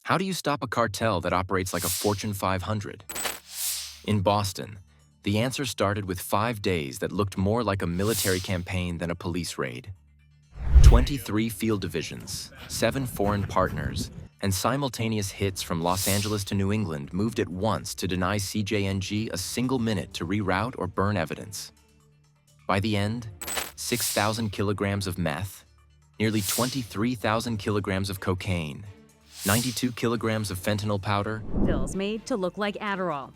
How do you stop a cartel that operates like a Fortune 500? In Boston, the answer started with 5 days that looked more like a military campaign than a police raid. 23 field divisions, 7 foreign partners, and simultaneous hits from Los Angeles to New England moved at once to deny CJNG a single minute to reroute or burn evidence. By the end, 6,000 kilograms of meth, nearly 23,000 kilograms of cocaine, 92 kilograms of fentanyl powder, pills made to look like Adderall.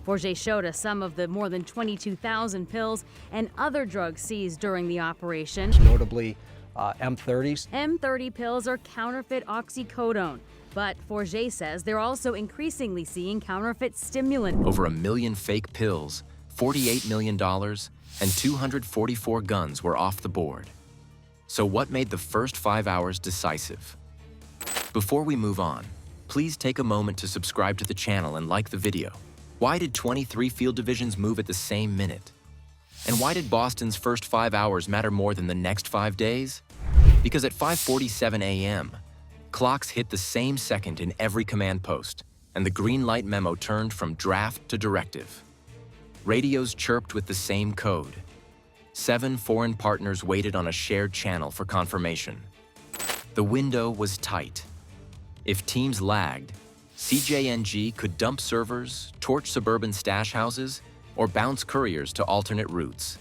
Forget showed us some of the more than 22,000 pills and other drugs seized during the operation. Notably, M30s. M30 pills are counterfeit oxycodone, but Forget says they're also increasingly seeing counterfeit stimulant. Over 1 million fake pills, $48 million, and 244 guns were off the board. So what made the first 5 hours decisive? Before we move on, please take a moment to subscribe to the channel and like the video. Why did 23 field divisions move at the same minute? And why did Boston's first 5 hours matter more than the next 5 days? Because at 5:47 a.m., clocks hit the same second in every command post, and the green light memo turned from draft to directive. Radios chirped with the same code. 7 foreign partners waited on a shared channel for confirmation. The window was tight. If teams lagged, CJNG could dump servers, torch suburban stash houses, or bounce couriers to alternate routes.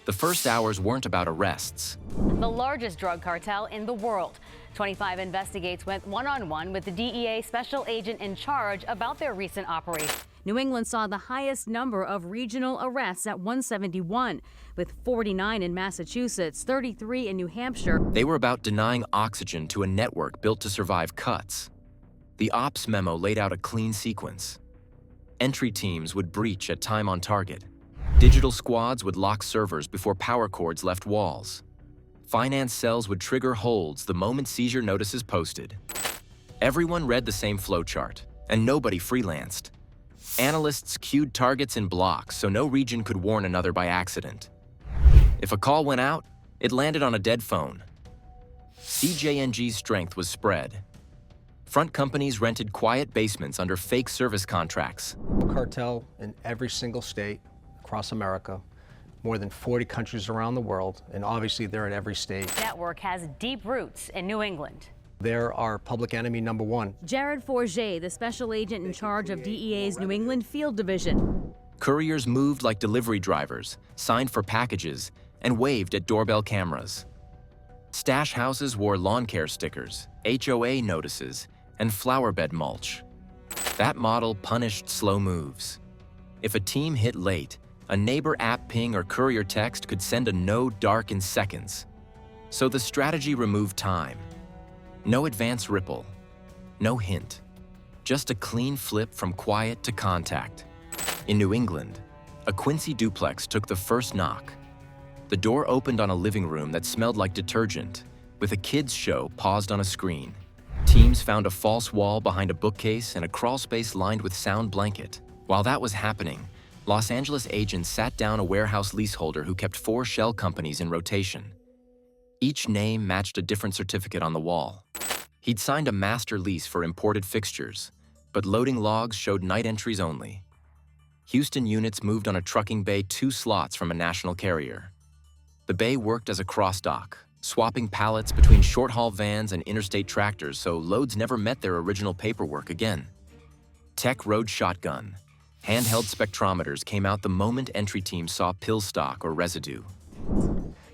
The first hours weren't about arrests. The largest drug cartel in the world. 25 investigates went one-on-one with the DEA special agent in charge about their recent operation. New England saw the highest number of regional arrests at 171, with 49 in Massachusetts, 33 in New Hampshire. They were about denying oxygen to a network built to survive cuts. The ops memo laid out a clean sequence. Entry teams would breach at time on target. Digital squads would lock servers before power cords left walls. Finance cells would trigger holds the moment seizure notices posted. Everyone read the same flowchart, and nobody freelanced. Analysts queued targets in blocks so no region could warn another by accident. If a call went out, it landed on a dead phone. CJNG's strength was spread. Front companies rented quiet basements under fake service contracts. Cartel in every single state across America, more than 40 countries around the world, and obviously they're in every state. Network has deep roots in New England. They're our public enemy number one. Jared Forget, the special agent in charge of DEA's New England Field Division. Couriers moved like delivery drivers, signed for packages, and waved at doorbell cameras. Stash houses wore lawn care stickers, HOA notices, and flower bed mulch. That model punished slow moves. If a team hit late, a neighbor app ping or courier text could send a no dark in seconds. So the strategy removed time. No advance ripple, no hint, just a clean flip from quiet to contact. In New England, a Quincy duplex took the first knock. The door opened on a living room that smelled like detergent, with a kids' show paused on a screen. Teams found a false wall behind a bookcase and a crawl space lined with sound blanket. While that was happening, Los Angeles agents sat down a warehouse leaseholder who kept 4 shell companies in rotation. Each name matched a different certificate on the wall. He'd signed a master lease for imported fixtures, but loading logs showed night entries only. Houston units moved on a trucking bay 2 slots from a national carrier. The bay worked as a cross-dock, swapping pallets between short-haul vans and interstate tractors so loads never met their original paperwork again. Tech rode shotgun. Handheld spectrometers came out the moment entry teams saw pill stock or residue.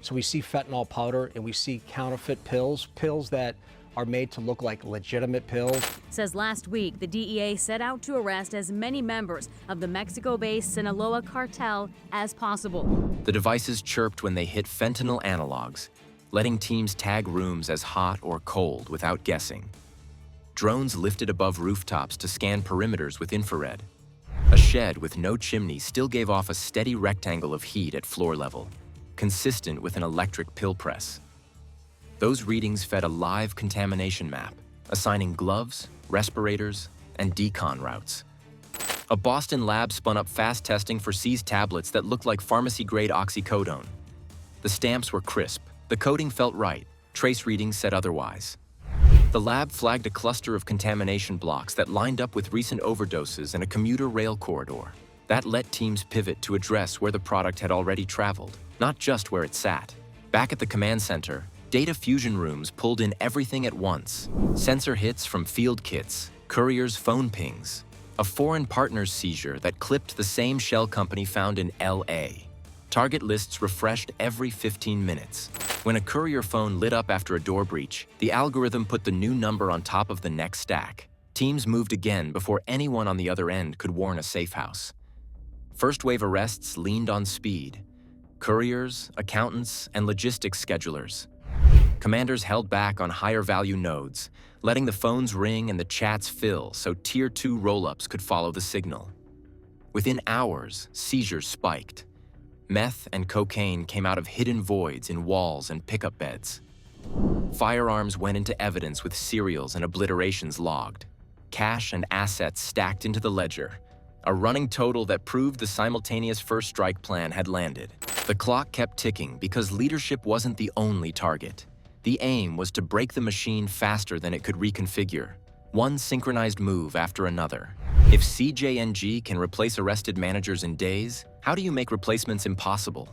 So we see fentanyl powder and we see counterfeit pills that are made to look like legitimate pills. Says last week, the DEA set out to arrest as many members of the Mexico-based Sinaloa cartel as possible. The devices chirped when they hit fentanyl analogs, letting teams tag rooms as hot or cold without guessing. Drones lifted above rooftops to scan perimeters with infrared. A shed with no chimney still gave off a steady rectangle of heat at floor level, consistent with an electric pill press. Those readings fed a live contamination map, assigning gloves, respirators, and decon routes. A Boston lab spun up fast testing for seized tablets that looked like pharmacy-grade oxycodone. The stamps were crisp, the coding felt right, trace readings said otherwise. The lab flagged a cluster of contamination blocks that lined up with recent overdoses in a commuter rail corridor. That let teams pivot to address where the product had already traveled, not just where it sat. Back at the command center, data fusion rooms pulled in everything at once. Sensor hits from field kits, couriers' phone pings, a foreign partner's seizure that clipped the same shell company found in LA. Target lists refreshed every 15 minutes. When a courier phone lit up after a door breach, the algorithm put the new number on top of the next stack. Teams moved again before anyone on the other end could warn a safe house. First-wave arrests leaned on speed. Couriers, accountants, and logistics schedulers. Commanders held back on higher-value nodes, letting the phones ring and the chats fill so Tier 2 roll-ups could follow the signal. Within hours, seizures spiked. Meth and cocaine came out of hidden voids in walls and pickup beds. Firearms went into evidence with serials and obliterations logged. Cash and assets stacked into the ledger, a running total that proved the Simultaneous first strike plan had landed. The clock kept ticking because leadership wasn't the only target. The aim was to break the machine faster than it could reconfigure, one synchronized move after another. If CJNG can replace arrested managers in days, how do you make replacements impossible?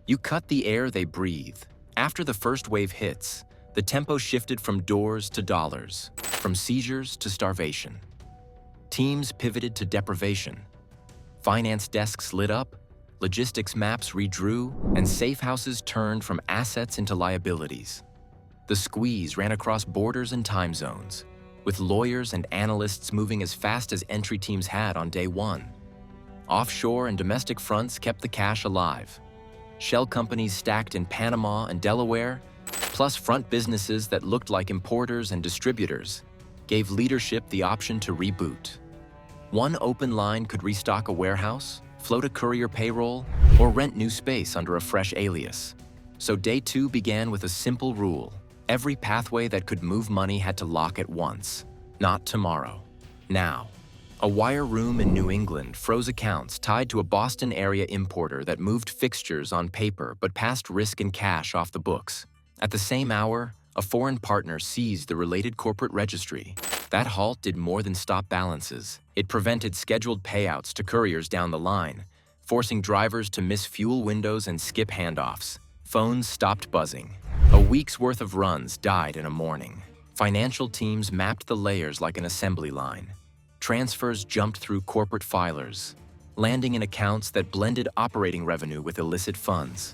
You cut the air they breathe. After the first wave hits, the tempo shifted from doors to dollars, from seizures to starvation. Teams pivoted to deprivation. Finance desks lit up, logistics maps redrew, and safe houses turned from assets into liabilities. The squeeze ran across borders and time zones, with lawyers and analysts moving as fast as entry teams had on day one. Offshore and domestic fronts kept the cash alive. Shell companies stacked in Panama and Delaware, plus front businesses that looked like importers and distributors, gave leadership the option to reboot. One open line could restock a warehouse, float a courier payroll, or rent new space under a fresh alias. So day two began with a simple rule. Every pathway that could move money had to lock at once. Not tomorrow. Now. A wire room in New England froze accounts tied to a Boston area importer that moved fixtures on paper but passed risk and cash off the books. At the same hour, a foreign partner seized the related corporate registry. That halt did more than stop balances. It prevented scheduled payouts to couriers down the line, forcing drivers to miss fuel windows and skip handoffs. Phones stopped buzzing. A week's worth of runs died in a morning. Financial teams mapped the layers like an assembly line. Transfers jumped through corporate filers, landing in accounts that blended operating revenue with illicit funds.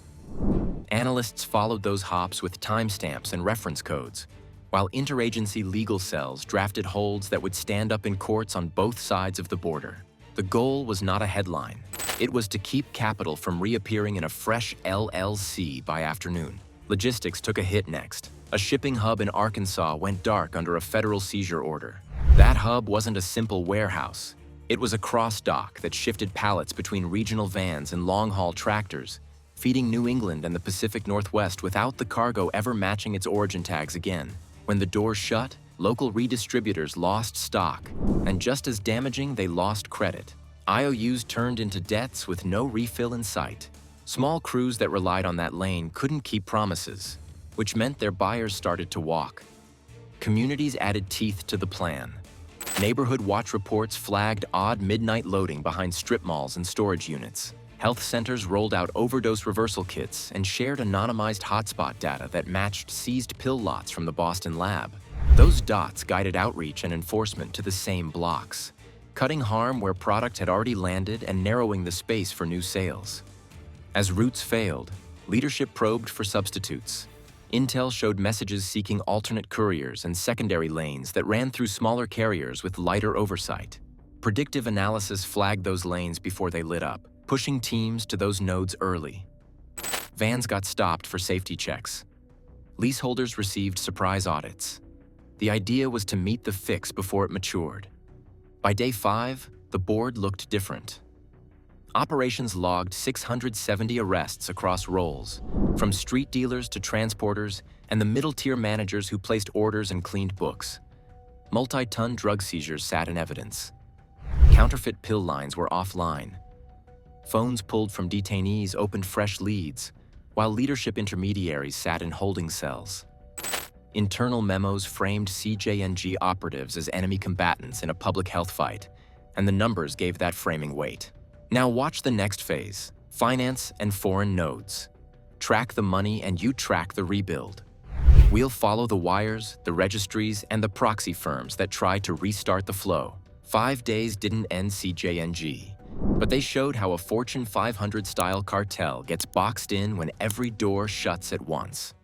Analysts followed those hops with timestamps and reference codes, while interagency legal cells drafted holds that would stand up in courts on both sides of the border. The goal was not a headline. It was to keep capital from reappearing in a fresh LLC by afternoon. Logistics took a hit next. A shipping hub in Arkansas went dark under a federal seizure order. That hub wasn't a simple warehouse. It was a cross-dock that shifted pallets between regional vans and long-haul tractors, feeding New England and the Pacific Northwest without the cargo ever matching its origin tags again. When the doors shut, local redistributors lost stock, and just as damaging, they lost credit. IOUs turned into debts with no refill in sight. Small crews that relied on that lane couldn't keep promises, which meant their buyers started to walk. Communities added teeth to the plan. Neighborhood watch reports flagged odd midnight loading behind strip malls and storage units. Health centers rolled out overdose reversal kits and shared anonymized hotspot data that matched seized pill lots from the Boston lab. Those dots guided outreach and enforcement to the same blocks, cutting harm where product had already landed and narrowing the space for new sales. As routes failed, leadership probed for substitutes. Intel showed messages seeking alternate couriers and secondary lanes that ran through smaller carriers with lighter oversight. Predictive analysis flagged those lanes before they lit up, pushing teams to those nodes early. Vans got stopped for safety checks. Leaseholders received surprise audits. The idea was to meet the fix before it matured. By day 5, the board looked different. Operations logged 670 arrests across roles, from street dealers to transporters and the middle-tier managers who placed orders and cleaned books. Multi-ton drug seizures sat in evidence. Counterfeit pill lines were offline. Phones pulled from detainees opened fresh leads, while leadership intermediaries sat in holding cells. Internal memos framed CJNG operatives as enemy combatants in a public health fight, and the numbers gave that framing weight. Now watch the next phase: finance and foreign nodes. Track the money and you track the rebuild. We'll follow the wires, the registries, and the proxy firms that tried to restart the flow. 5 days didn't end CJNG, but they showed how a Fortune 500-style cartel gets boxed in when every door shuts at once.